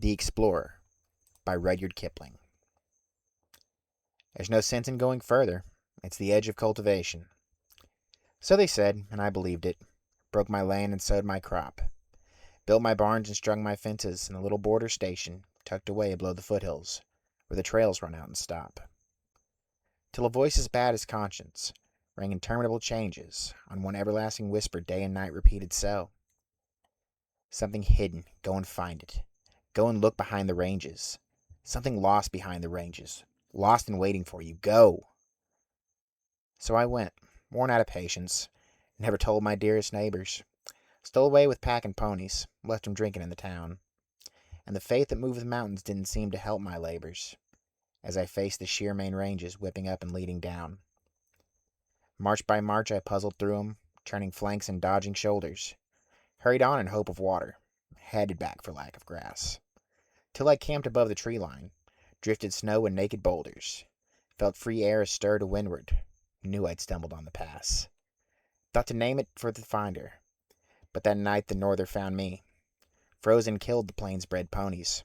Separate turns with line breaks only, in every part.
The Explorer by Rudyard Kipling. There's no sense in going further. It's the edge of cultivation. So they said, and I believed it. Broke my land and sowed my crop. Built my barns and strung my fences in a little border station tucked away below the foothills, where the trails run out and stop. Till a voice as bad as conscience rang interminable changes on one everlasting whisper day and night repeated so. Something hidden, go and find it. Go and look behind the ranges. Something lost behind the ranges. Lost and waiting for you. Go! So I went, worn out of patience. Never told my dearest neighbors. Stole away with pack and ponies. Left 'em drinking in the town. And the faith that moveth mountains didn't seem to help my labors, as I faced the sheer main ranges whipping up and leading down. March by march I puzzled through 'em, turning flanks and dodging shoulders. Hurried on in hope of water. Headed back for lack of grass. Till I camped above the tree line, drifted snow and naked boulders, felt free air stir to windward, knew I'd stumbled on the pass. Thought to name it for the finder, but that night the norther found me. Frozen killed the plains-bred ponies,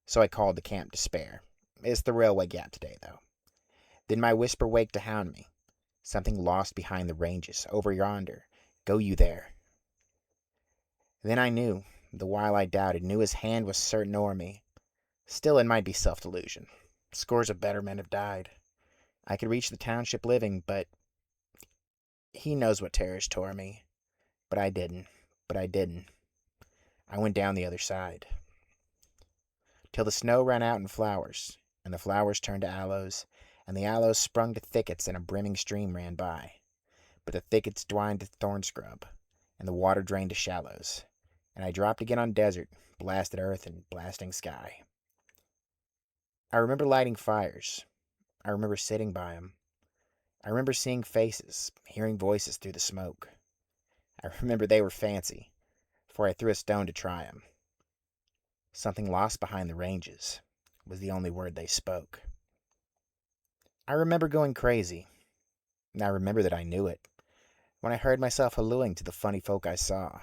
so I called the camp despair. It's the railway gap today, though. Then my whisper waked to hound me. Something lost behind the ranges, over yonder. Go you there. Then I knew, the while I doubted, knew his hand was certain o'er me. Still, it might be self-delusion. Scores of better men have died. I could reach the township living, but he knows what terrors tore me. But I didn't. I went down the other side. Till the snow ran out in flowers, and the flowers turned to aloes, and the aloes sprung to thickets, and a brimming stream ran by. But the thickets dwined to thorn scrub, and the water drained to shallows, and I dropped again on desert, blasted earth, and blasting sky. I remember lighting fires. I remember sitting by 'em. I remember seeing faces, hearing voices through the smoke. I remember they were fancy, for I threw a stone to try 'em. Something lost behind the ranges was the only word they spoke. I remember going crazy, and I remember that I knew it, when I heard myself hallooing to the funny folk I saw.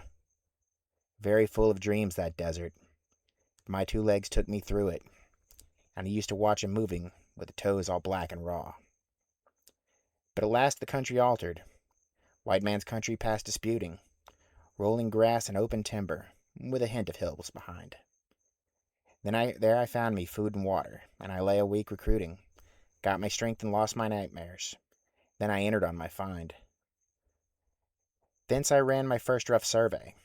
Very full of dreams, that desert. My two legs took me through it, and I used to watch 'em moving with the toes all black and raw. But at last the country altered. White man's country past disputing. Rolling grass and open timber, with a hint of hills behind. There I found me food and water, and I lay a week recruiting. Got my strength and lost my nightmares. Then I entered on my find. Thence I ran my first rough survey.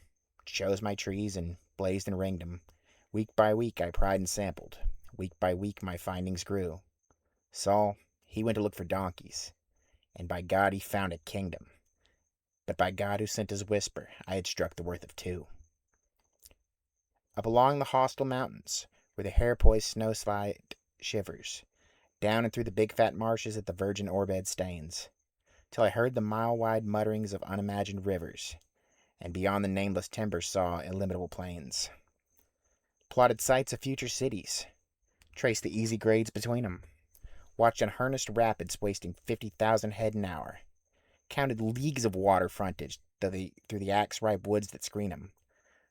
Chose my trees and blazed and ringed 'em. Week by week I pried and sampled. Week by week my findings grew. Saul, he went to look for donkeys, and by God he found a kingdom. But by God who sent his whisper, I had struck the worth of two. Up along the hostile mountains, where the hair-poised snowslide shivers, down and through the big fat marshes that the virgin orbed stains, till I heard the mile-wide mutterings of unimagined rivers, and beyond the nameless timber saw illimitable plains. Plotted sites of future cities, traced the easy grades between 'em, watched unharnessed rapids wasting 50,000 head an hour, counted leagues of water frontage through the axe-ripe woods that screen 'em,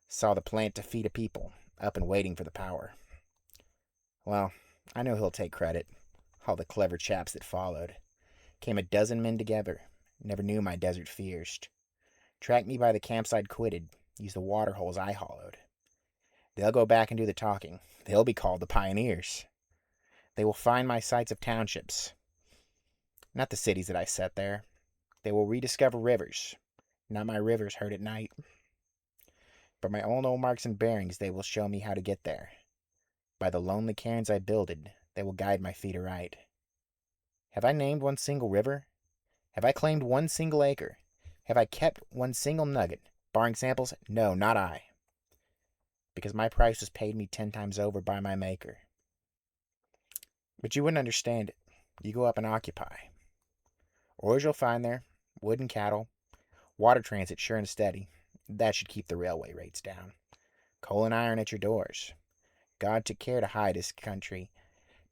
saw the plant to feed a people, up and waiting for the power. Well, I know he'll take credit. All the clever chaps that followed. Came a dozen men together, never knew my desert fears. Tracked me by the camps I'd quitted, used the water holes I hollowed. They'll go back and do the talking. They'll be called the pioneers. They will find my sites of townships, not the cities that I set there. They will rediscover rivers, not my rivers heard at night. But my own old marks and bearings they will show me how to get there. By the lonely cairns I builded, they will guide my feet aright. Have I named one single river? Have I claimed one single acre? Have I kept one single nugget, barring samples? No, not I. Because my price was paid me 10 times over by my maker. But you wouldn't understand it. You go up and occupy. Ores you'll find there, wood and cattle, water transit sure and steady. That should keep the railway rates down. Coal and iron at your doors. God took care to hide his country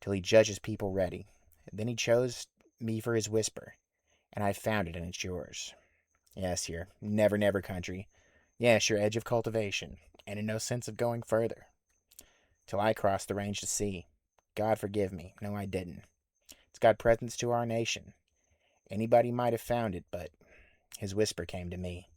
till he judged his people ready. Then he chose me for his whisper, and I found it, and it's yours. Yes, your never, never country. Yes, your edge of cultivation, and in no sense of going further. till I crossed the range to see. God forgive me. No, I didn't. It's got presents to our nation. Anybody might have found it, but his whisper came to me.